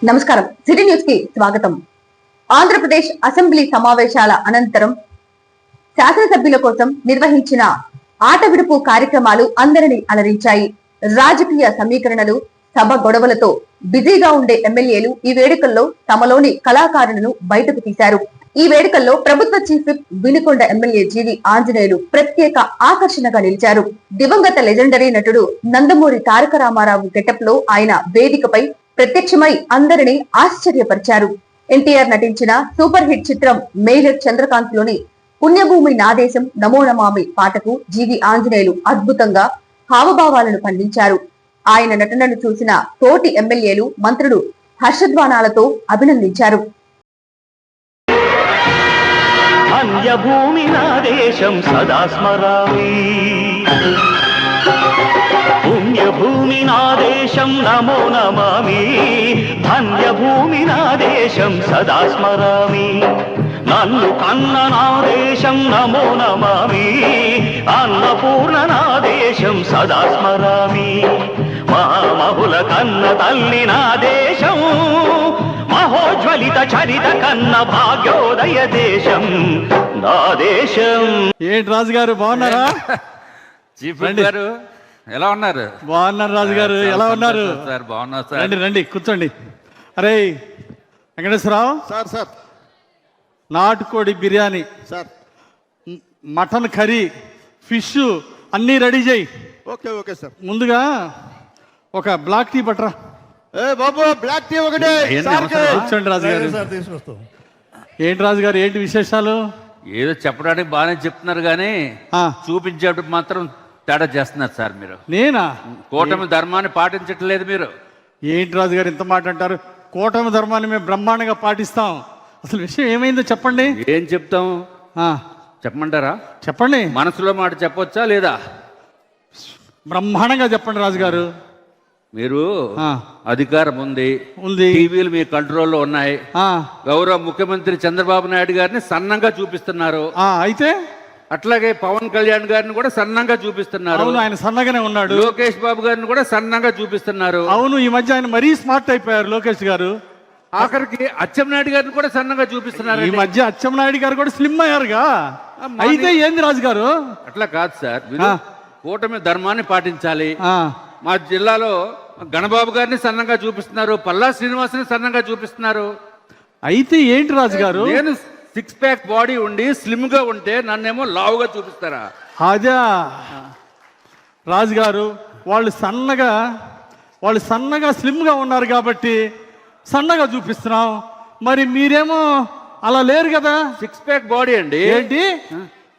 నమస్కారం. City news కి స్వాగతం. ఆంధ్రప్రదేశ్ అసెంబ్లీ సమావేశాల అనంతరం శాసనసభ్యుల కోసం నిర్వహించిన ఆట విడుపు కార్యక్రమాలు అందరినీ అలరించాయి. రాజకీయ సమీకరణలు, సభ గొడవలతో బిజీగా ఉండే ఎమ్మెల్యేలు ఈ వేడుకల్లో తమలోని కళాకారులను బయటకు తీశారు. ఈ వేడుకల్లో ప్రభుత్వ చీఫ్ విప్ వినుకొండ ఎమ్మెల్యే జీవి ఆంజనేయులు ప్రత్యేక ఆకర్షణగా నిలిచారు. దివంగత లెజెండరీ నటుడు నందమూరి తారక రామారావు గెటప్ లో ఆయన వేదికపై ప్రత్యక్షమై అందరినీ ఆశ్చర్యపరిచారు. ఎన్టీఆర్ నటించిన సూపర్ హిట్ చిత్రం మేజర్ చంద్రకాంత్ లోని పుణ్యభూమి నాదేశం నమో నమామి పాటకు జీవి ఆంజనేయులు అద్భుతంగా హావభావాలను పండించారు. ఆయన నటనను చూసిన తోటి ఎమ్మెల్యేలు, మంత్రులు హర్షధ్వానాలతో అభినందించారు. పుణ్యభూమి నాదేశం సదా స్మరామి, పుణ్యభూమి నాదేశం నమో నమామి, ధన్యభూమి నాదేశం సదా స్మరామి, నన్ను కన్న నాదేశం నమో నమామి, అన్నపూర్ణ నాదేశం సదా స్మరామి, మహామహుల కన్న తల్లి నాదేశం, మహోజ్వలిత చరిత కన్న భాగ్యోదయ దేశం నా దేశం. ఏంటి రాజుగారు బాగున్నారా? చీఫ్ గారు ఎలా ఉన్నారు? బాగున్నారు రాజుగారు, ఎలా ఉన్నారు? సార్ బాగున్నారు సార్. రండి రండి కూర్చోండి. అరే వెంకటేశ్వరరావు సార్, సార్ నాటుకోడి biryani sir, mutton curry, fish అన్నీ రెడీ చేయి. Okay okay sir. ముందుగా ఒక బ్లాక్ టీ పట్టరా. ఏ బాబు, బ్లాక్ టీ ఒకటే. కూర్చోండి రాజుగారు. సార్ తీసుకొస్తాం. ఏంటి రాజుగారు, ఏంటి విశేషాలు? ఏదో చెప్పడానికి బాగానే చెప్తున్నారు కానీ ఆ, చూపించేటప్పుడు మాత్రం తేడా చేస్తున్నారు సార్. మీరు నేనా? కూటమి ధర్మాన్ని పాటించట్లేదు మీరు. ఏంటి రాజుగారు ఇంత మాట అంటారు? కూటమి ధర్మాన్ని మేము బ్రహ్మాండంగా పాటిస్తాం. అసలు విషయం ఏమైందో చెప్పండి. ఏం చెప్తాం ఆ, చెప్పమంటారా? చెప్పండి. మనసులో మాట చెప్పొచ్చా లేదా? బ్రహ్మాండంగా చెప్పండి రాజుగారు. మీరు ఆ, అధికారం ఉంది, టీవీలు మీ కంట్రోల్లో ఉన్నాయి. ఆ, గౌరవ ముఖ్యమంత్రి చంద్రబాబు నాయుడు గారిని సన్నంగా చూపిస్తున్నారు. అయితే అట్లాగే పవన్ కళ్యాణ్ గారిని కూడా సన్నంగా చూపిస్తున్నారు. అవును, ఆయన సన్నగానే ఉన్నాడు. లోకేష్ బాబు గారిని కూడా సన్నంగా చూపిస్తున్నారు. అవును, ఈ మధ్య ఆయన మరీ స్మార్ట్ అయిపోయారు లోకేష్ గారు. ఆఖరికి అచ్చెన్నాయుడు గారిని కూడా సన్నగా చూపిస్తున్నారు. ఈ మధ్య అచ్చెన్నాయుడు గారు కూడా స్లిమ్ అయ్యారుగా. అయితే ఏంది రాజు గారు? అట్లా కాదు సార్, మీరు కూటమి ధర్మాన్ని పాటించాలి. ఆ, మా జిల్లాలో గణబాబు గారిని సన్నంగా చూపిస్తున్నారు, పల్లా శ్రీనివాసుని సన్నంగా చూపిస్తున్నారు. అయితే ఏంటి రాజు గారు? నేను 6 ప్యాక్ బాడీ ఉండి స్లిమ్ గా ఉంటే నన్నేమో లావుగా చూపిస్తారా? అదే రాజుగారు, వాళ్ళు సన్నగా స్లిమ్గా ఉన్నారు కాబట్టి సన్నగా చూపిస్తున్నాం. మరి మీరేమో అలా లేరు కదా. 6 ప్యాక్ బాడీ అండి. ఏంటి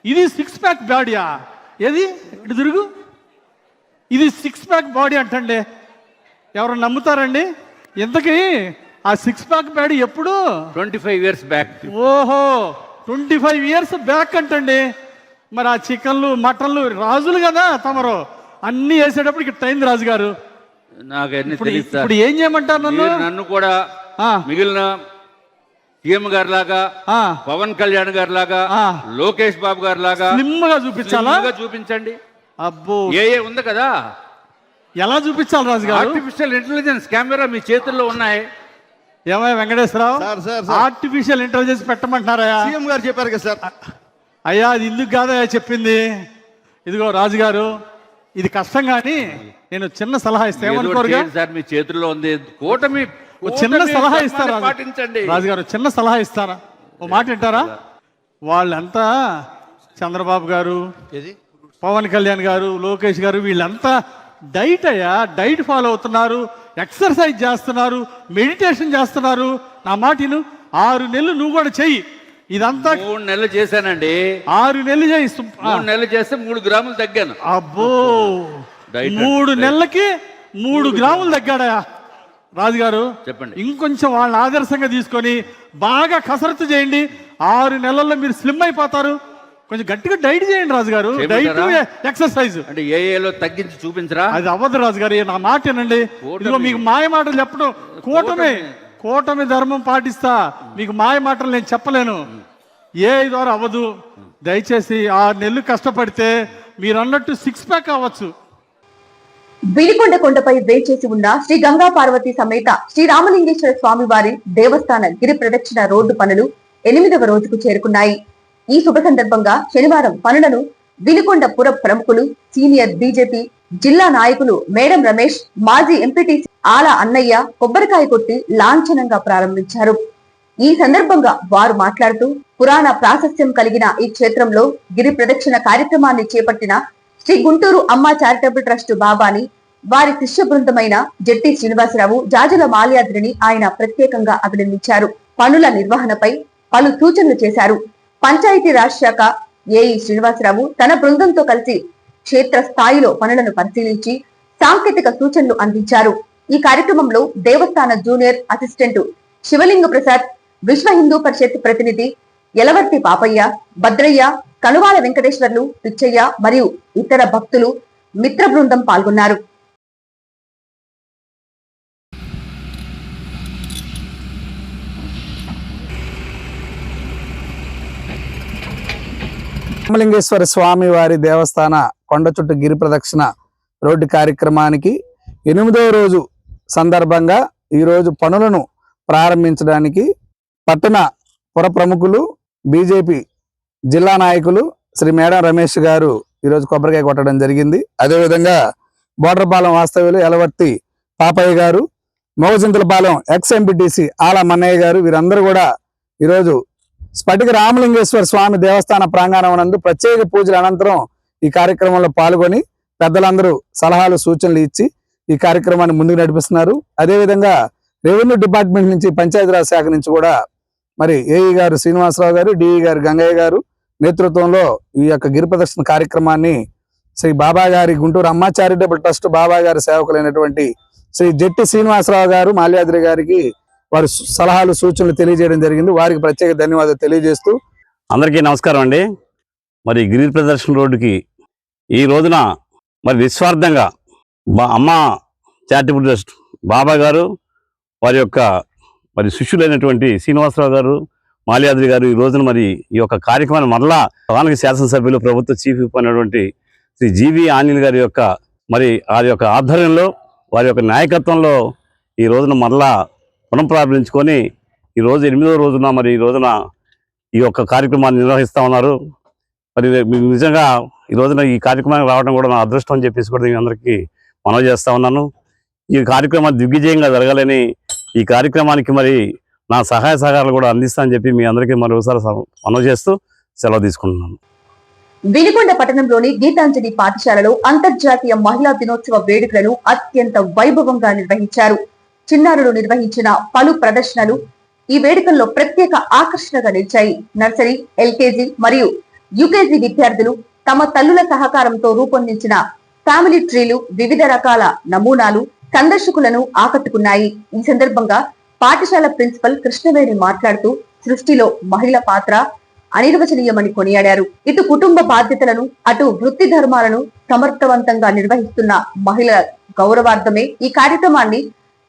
ఇది 6 ప్యాక్ బాడీయా? ఏది ఇటు తిరుగు. ఇది 6 ప్యాక్ బాడీ అంటండి. ఎవరు నమ్ముతారండి? ఇంతకీ ఆ 6 ప్యాక్ బాడీ ఎప్పుడు? 25 years బ్యాక్. ఓహో, 25 years బ్యాక్ అంటండి. మరి ఆ చికెన్లు, మటన్లు రాజులు కదా తమరు, అన్ని వేసేటప్పుడు ఇక్కడ అయింది రాజుగారు. నాకన్నీ తెలియదు సార్. ఇప్పుడు ఏం చేయమంటారు నన్ను? నన్ను కూడా మిగిలిన సీఎం గారి లాగా, పవన్ కళ్యాణ్ గారి లాగా, లోకేష్ బాబు గారి లాగా స్లిమ్ గా చూపించాలా? చూపించండి. అబ్బో, ఏ ఉంది కదా. ఎలా చూపించాలి రాజుగారు? ఆర్టిఫిషియల్ ఇంటెలిజెన్స్ కెమెరా మీ చేతుల్లో ఉన్నాయి. ఏమయ్య వెంకటేశ్వరరావు, ఆర్టిఫిషియల్ ఇంటెలిజెన్స్ పెట్టమంటున్నారా? సీఎం గారు చెప్పారు కదా సార్. అయ్యా, అది ఇందుకు కాదయ్యా చెప్పింది. ఇదిగో రాజుగారు, ఇది కష్టం కానీ నేను చిన్న సలహా ఇస్తే ఏమనుకోరుగా సార్? మీ చేతుల్లో ఉంది కూటమి. చిన్న సలహా ఇస్తారా పాటించండి రాజుగారు? చిన్న సలహా ఇస్తారా? ఓ మాట వింటారా? వాళ్ళంతా చంద్రబాబు గారు, పవన్ కళ్యాణ్ గారు, లోకేష్ గారు, వీళ్ళంతా డైట్ ఫాలో అవుతున్నారు, ఎక్సర్సైజ్ చేస్తున్నారు, మెడిటేషన్ చేస్తున్నారు. నా మాటను 6 నెలలు నువ్వు కూడా చెయ్యి. ఇదంతా 3 నెలలు చేశానండి. 6 నెలలు చేయి. 3 నెలలు చేస్తే 3 గ్రాములు తగ్గాను. అబ్బో, 3 నెలలకి 3 గ్రాములు తగ్గాడా రాజుగారు? చెప్పండి. ఇంకొంచెం వాళ్ళని ఆదర్శంగా తీసుకొని బాగా కసరత్తు చేయండి. 6 నెలల్లో మీరు స్లిమ్ అయిపోతారు. కొంచెం గట్టిగా డైట్ చేయండి రాజుగారు. డైట్ ఎక్సర్సైజ్ అంటే ఏఏలో తగ్గించి చూపించరా? అది అవ్వదు రాజుగారు, నా మాట వినండి. ఇదిగో మీకు మాయ మాటలు చెప్పడం, కూటమి ధర్మం పాటిస్తా, మీకు మాయ మాటలు నేను చెప్పలేను. ఏ ద్వారా అవ్వదు. దయచేసి 6 నెలలు కష్టపడితే మీరు అన్నట్టు 6 ప్యాక్ అవ్వచ్చు. వినికొండ కొండపై వేచేసి ఉన్న శ్రీ గంగా పార్వతి సమేత శ్రీ రామలింగేశ్వర స్వామి వారి దేవస్థాన గిరి ప్రదక్షిణ రోడ్డు పనులు 8వ రోజుకు చేరుకున్నాయి. ఈ శుభ సందర్భంగా శనివారం పనులను వినికొండ పుర ప్రముఖులు, సీనియర్ బీజేపీ జిల్లా నాయకులు మేడం రమేష్, మాజీ ఎంపీటీసీ ఆల అన్నయ్య కొబ్బరికాయ కొట్టి లాంఛనంగా ప్రారంభించారు. ఈ సందర్భంగా వారు మాట్లాడుతూ పురాణ ప్రాశస్త్యం కలిగిన ఈ క్షేత్రంలో గిరి ప్రదక్షిణ కార్యక్రమాన్ని చేపట్టిన శ్రీ గుంటూరు అమ్మ చారిటబుల్ ట్రస్ట్ బాబాని, వారి శిష్య బృందమైన జట్టి శ్రీనివాసరావు, జాజుల మాల్యాద్రిని ఆయన ప్రత్యేకంగా అభినందించారు. పనుల నిర్వహణపై పలు సూచనలు చేశారు. పంచాయతీ రాజ్ శాఖ ఏఈ శ్రీనివాసరావు తన బృందంతో కలిసి క్షేత్ర స్థాయిలో పనులను పరిశీలించి సాంకేతిక సూచనలు అందించారు. ఈ కార్యక్రమంలో దేవస్థాన జూనియర్ అసిస్టెంట్ శివలింగ ప్రసాద్, విశ్వ హిందూ పరిషత్ ప్రతినిధి యలవర్తి పాపయ్య, భద్రయ్య, కనువాల వెంకటేశ్వర్లు, పిచ్చయ్య మరియు ఇతర భక్తులు, మిత్ర బృందం పాల్గొన్నారు. రామలింగేశ్వర స్వామి వారి దేవస్థాన కొండ చుట్టూ గిరి ప్రదక్షిణ రోడ్డు కార్యక్రమానికి 8వ రోజు సందర్భంగా ఈరోజు పనులను ప్రారంభించడానికి పట్టణ పుర ప్రముఖులు, బీజేపీ జిల్లా నాయకులు శ్రీ మేడం రమేష్ గారు ఈరోజు కొబ్బరికాయ కొట్టడం జరిగింది. అదేవిధంగా బోర్డర్పాలెం వాస్తవ్యులు యలవర్తి పాపయ్య గారు, మోగచింతలపాలెం ఎక్స్ ఎంపీటీసీ ఆల మన్నయ్య గారు, వీరందరూ కూడా ఈరోజు స్ఫటిక రామలింగేశ్వర స్వామి దేవస్థాన ప్రాంగణం నందు ప్రత్యేక పూజల అనంతరం ఈ కార్యక్రమంలో పాల్గొని పెద్దలందరూ సలహాలు, సూచనలు ఇచ్చి ఈ కార్యక్రమాన్ని ముందుకు నడిపిస్తున్నారు. అదేవిధంగా రెవెన్యూ డిపార్ట్మెంట్ నుంచి, పంచాయతీరాజ్ శాఖ నుంచి కూడా మరి ఏఈ గారు శ్రీనివాసరావు గారు, డిఈ గారు గంగయ్య గారు నేతృత్వంలో ఈ యొక్క గిరి ప్రదర్శన కార్యక్రమాన్ని శ్రీ బాబా గారి గుంటూరు అమ్మ చారిటబుల్ ట్రస్ట్ బాబా గారి సేవకులైనటువంటి శ్రీ జట్టి శ్రీనివాసరావు గారు మాల్యాద్రి గారికి వారి సలహాలు, సూచనలు తెలియజేయడం జరిగింది. వారికి ప్రత్యేక ధన్యవాదాలు తెలియజేస్తూ అందరికీ నమస్కారం అండి. మరి గిరి ప్రదర్శన రోడ్డుకి ఈ రోజున మరి నిస్వార్థంగా అమ్మ చారిటబుల్ ట్రస్ట్ బాబా గారు, వారి యొక్క మరి శిష్యులైనటువంటి శ్రీనివాసరావు గారు, మాల్యాద్రి గారు ఈ రోజున మరి ఈ యొక్క కార్యక్రమాన్ని మరలా స్థానిక శాసనసభ్యులు, ప్రభుత్వ చీఫ్ విప్ అయినటువంటి శ్రీ జీవి ఆంజనేయులు గారి యొక్క మరి వారి యొక్క ఆధ్వర్యంలో, వారి యొక్క నాయకత్వంలో ఈ రోజున మరలా పునఃప్రారంభించుకొని ఈరోజు 8వ రోజున మరి ఈ రోజున ఈ యొక్క కార్యక్రమాన్ని నిర్వహిస్తూ ఉన్నారు. మరి నిజంగా ఈ రోజున ఈ కార్యక్రమానికి రావడం కూడా నా అదృష్టం అని చెప్పేసి కూడా నేను అందరికీ మనవి చేస్తూ ఉన్నాను. ఈ కార్యక్రమాన్ని దిగ్విజయంగా జరగాలని, ఈ కార్యక్రమానికి మరి నా సహాయ సహకారాలు కూడా అందిస్తానని చెప్పి మీ అందరికీ మరోసారి మనవి చేస్తూ సెలవు తీసుకుంటున్నాను. వినుకొండ పట్టణంలోని గీతాంజలి పాఠశాలలో అంతర్జాతీయ మహిళా దినోత్సవ వేడుకలను అత్యంత వైభవంగా నిర్వహించారు. చిన్నారులు నిర్వహించిన పలు ప్రదర్శనలు ఈ వేడుకల్లో ప్రత్యేక ఆకర్షణగా నిలిచాయి. నర్సరీ, ఎల్కేజీ మరియు యుకేజీ విద్యార్థులు తమ తల్లుల సహకారంతో రూపొందించిన ఫ్యామిలీ ట్రీలు, వివిధ రకాల నమూనాలు సందర్శకులను ఆకట్టుకున్నాయి. ఈ సందర్భంగా పాఠశాల ప్రిన్సిపల్ కృష్ణవేణి మాట్లాడుతూ సృష్టిలో మహిళ పాత్ర అనిర్వచనీయమని కొనియాడారు. ఇటు కుటుంబ బాధ్యతలను, అటు వృత్తి ధర్మాలను సమర్థవంతంగా నిర్వహిస్తున్న మహిళల గౌరవార్థమే ఈ కార్యక్రమాన్ని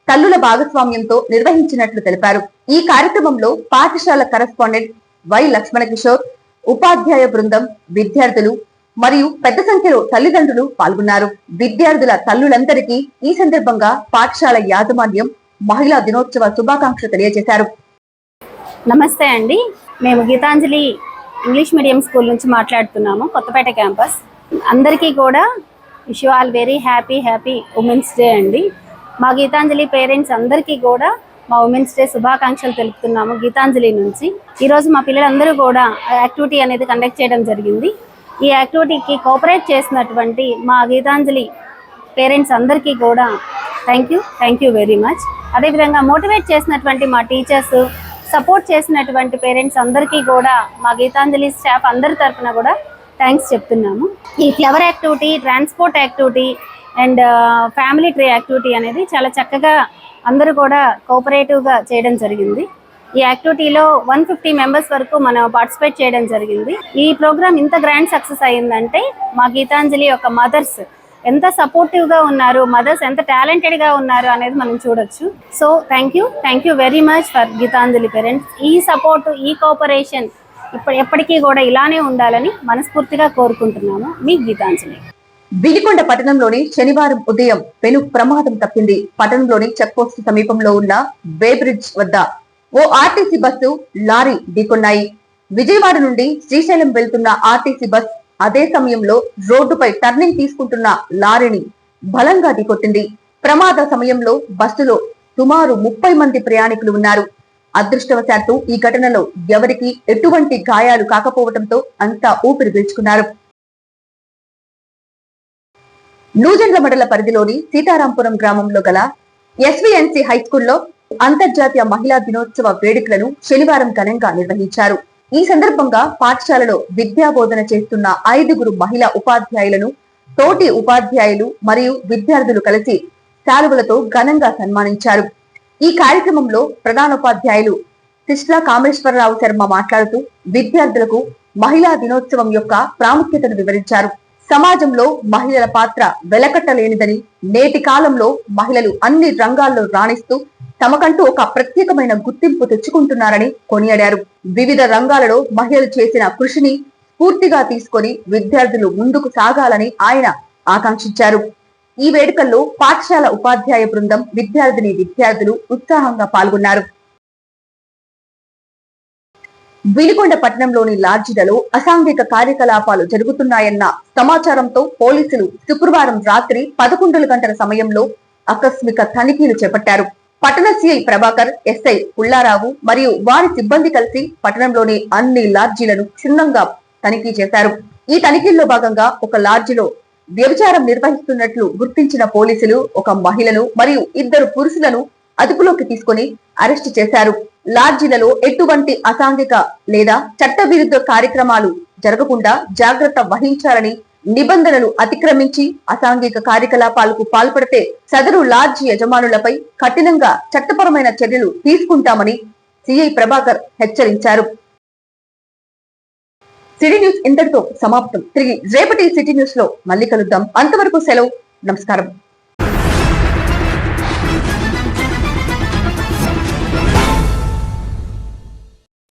తల్లుల భాగస్వామ్యంతో నిర్వహించినట్లు తెలిపారు. ఈ కార్యక్రమంలో పాఠశాల కరెస్పాండెంట్ వై లక్ష్మణ కిషోర్, ఉపాధ్యాయ బృందం, విద్యార్థులు మరియు పెద్ద సంఖ్యలో తల్లిదండ్రులు పాల్గొన్నారు. విద్యార్థుల తల్లులందరికీ ఈ సందర్భంగా పాఠశాల యాజమాన్యం మహిళా దినోత్సవ శుభాకాంక్షలు తెలియజేశారు. నమస్తే అండి, మేము గీతాంజలి ఇంగ్లీష్ మీడియం స్కూల్ నుంచి మాట్లాడుతున్నాము, కొత్తపేట క్యాంపస్. అందరికీ కూడా wish you all very happy women's day అండి. మా గీతాంజలి పేరెంట్స్ అందరికీ కూడా మా ఉమెన్స్ డే శుభాకాంక్షలు తెలుపుతున్నాము గీతాంజలి నుంచి. ఈరోజు మా పిల్లలందరూ కూడా యాక్టివిటీ అనేది కండక్ట్ చేయడం జరిగింది. ఈ యాక్టివిటీకి కోఆపరేట్ చేసినటువంటి మా గీతాంజలి పేరెంట్స్ అందరికీ కూడా థ్యాంక్ యూ వెరీ మచ్. అదేవిధంగా మోటివేట్ చేసినటువంటి మా టీచర్స్, సపోర్ట్ చేసినటువంటి పేరెంట్స్ అందరికీ కూడా మా గీతాంజలి స్టాఫ్ అందరి తరఫున కూడా థ్యాంక్స్ చెప్తున్నాము. ఈ flower activity, transport activity and family tree activity అనేది చాలా చక్కగా అందరూ కూడా కోఆపరేటివ్గా చేయడం జరిగింది. ఈ యాక్టివిటీలో 150 మెంబర్స్ వరకు మనం పార్టిసిపేట్ చేయడం జరిగింది. ఈ ప్రోగ్రామ్ ఇంత గ్రాండ్ సక్సెస్ అయ్యిందంటే మా గీతాంజలి యొక్క మదర్స్ ఎంత సపోర్టివ్గా ఉన్నారు, మదర్స్ ఎంత టాలెంటెడ్గా ఉన్నారు అనేది మనం చూడొచ్చు. So thank you very much for Geetanjali parents. ఈ సపోర్ట్, ఈ కోఆపరేషన్ ఎప్పటికీ కూడా ఇలానే ఉండాలని మనస్ఫూర్తిగా కోరుకుంటున్నాము. మీ గీతాంజలి. వినుకొండ పట్టణంలోని శనివారం ఉదయం పెను ప్రమాదం తప్పింది. పట్టణంలోని చెక్పోస్ట్ సమీపంలో ఉన్న వే బ్రిడ్జ్ వద్ద ఓ ఆర్టీసీ బస్సు లారీ ఢీకొన్నాయి. విజయవాడ నుండి శ్రీశైలం వెళ్తున్న ఆర్టీసీ బస్ అదే సమయంలో రోడ్డుపై టర్నింగ్ తీసుకుంటున్న లారీని బలంగా ఢీకొట్టింది. ప్రమాద సమయంలో బస్సులో సుమారు 30 మంది ప్రయాణికులు ఉన్నారు. అదృష్టవశాత్తు ఈ ఘటనలో ఎవరికి ఎటువంటి గాయాలు కాకపోవడంతో అంతా ఊపిరి పీల్చుకున్నారు. నూజెండ్ల మండల పరిధిలోని సీతారాంపురం గ్రామంలో గల ఎస్వీఎన్సీ హైస్కూల్లో అంతర్జాతీయ మహిళా దినోత్సవ వేడుకలను శనివారం ఘనంగా నిర్వహించారు. ఈ సందర్భంగా పాఠశాలలో విద్యా బోధన చేస్తున్న 5గురు మహిళా ఉపాధ్యాయులను తోటి ఉపాధ్యాయులు మరియు విద్యార్థులు కలిసి శాలువలతో ఘనంగా సన్మానించారు. ఈ కార్యక్రమంలో ప్రధానోపాధ్యాయులు సిస్లా కామేశ్వరరావు శర్మ మాట్లాడుతూ విద్యార్థులకు మహిళా దినోత్సవం యొక్క ప్రాముఖ్యతను వివరించారు. సమాజంలో మహిళల పాత్ర వెలకట్టలేనిదని, నేటి కాలంలో మహిళలు అన్ని రంగాల్లో రాణిస్తూ తమకంటూ ఒక ప్రత్యేకమైన గుర్తింపు తెచ్చుకుంటున్నారని కొనియాడారు. వివిధ రంగాలలో మహిళలు చేసిన కృషిని పూర్తిగా తీసుకొని విద్యార్థులు ముందుకు సాగాలని ఆయన ఆకాంక్షించారు. ఈ వేడుకల్లో పాఠశాల ఉపాధ్యాయ బృందం, విద్యార్థులు ఉత్సాహంగా పాల్గొన్నారు. వినుకొండ పట్టణంలోని లాడ్జిలలో అసాంఘిక కార్యకలాపాలు జరుగుతున్నాయన్న సమాచారంతో పోలీసులు శుక్రవారం రాత్రి 11 గంటల సమయంలో ఆకస్మిక తనిఖీలు చేపట్టారు. పట్టణ సిఐ ప్రభాకర్, ఎస్ఐ పుల్లారావు మరియు వారి సిబ్బంది కలిసి పట్టణంలోని అన్ని లాడ్జీలను క్షుణ్ణంగా తనిఖీ చేశారు. ఈ తనిఖీల్లో భాగంగా ఒక లాడ్జిలో వ్యభిచారం నిర్వహిస్తున్నట్లు గుర్తించిన పోలీసులు ఒక మహిళను మరియు 2 పురుషులను అదుపులోకి తీసుకుని అరెస్టు చేశారు. లాడ్జీలలో ఎటువంటి అసాంఘిక లేదా చట్టవిరుద్ధ కార్యక్రమాలు జరగకుండా జాగ్రత్త వహించాలని, నిబంధనలు అతిక్రమించి అసాంఘిక కార్యకలాపాలకు పాల్పడితే సదరు లాడ్జీ యజమానులపై కఠినంగా చట్టపరమైన చర్యలు తీసుకుంటామని సిఐ ప్రభాకర్ హెచ్చరించారు. సిటీ న్యూస్ ఇంతటితో సమాప్తం. తిరిగి రేపటి సిటీ న్యూస్ లో మళ్ళీ కలుద్దాం. అంతవరకు సెలవు. నమస్కారం.